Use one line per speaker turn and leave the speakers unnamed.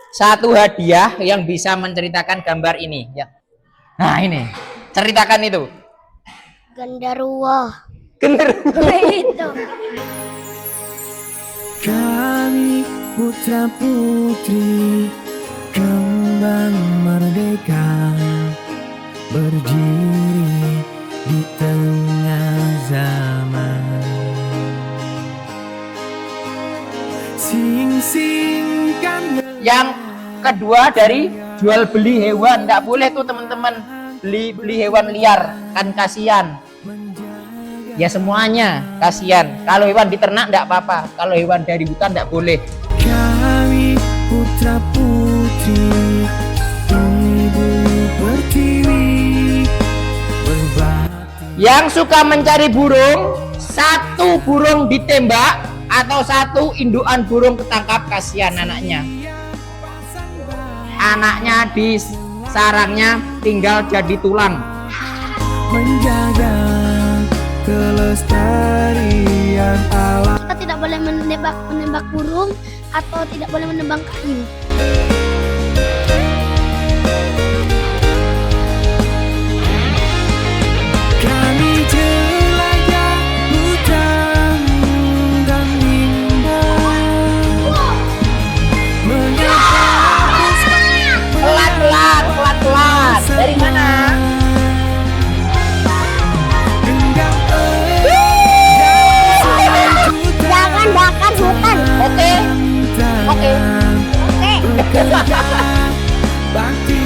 satu hadiah yang bisa menceritakan gambar ini ya. Nah ini, ceritakan itu.
Genderuwo.
Genderuwo.
Itu.
Kami putra putri kembang merdeka berdiri di tengah zaman. Sing-singkan.
Yang kedua dari jual beli hewan, tidak boleh tuh teman-teman beli hewan liar, kan kasihan. Ya semuanya kasihan. Kalau hewan diternak tidak apa-apa, kalau hewan dari hutan tidak boleh.
Kami putra putri ibu pertiwi berbakti.
Yang suka mencari burung, satu burung ditembak atau satu indukan burung ketangkap, kasihan anaknya. Anaknya di sarangnya tinggal jadi tulang.
Menjaga kelestarian alam.
Kita tidak boleh menembak burung atau tidak boleh menebang kayu.
Kami jelajah hutan dan limbah.
Pelan-pelan. Dari mana?
Jangan bakar hutan.
Oke.
Bakti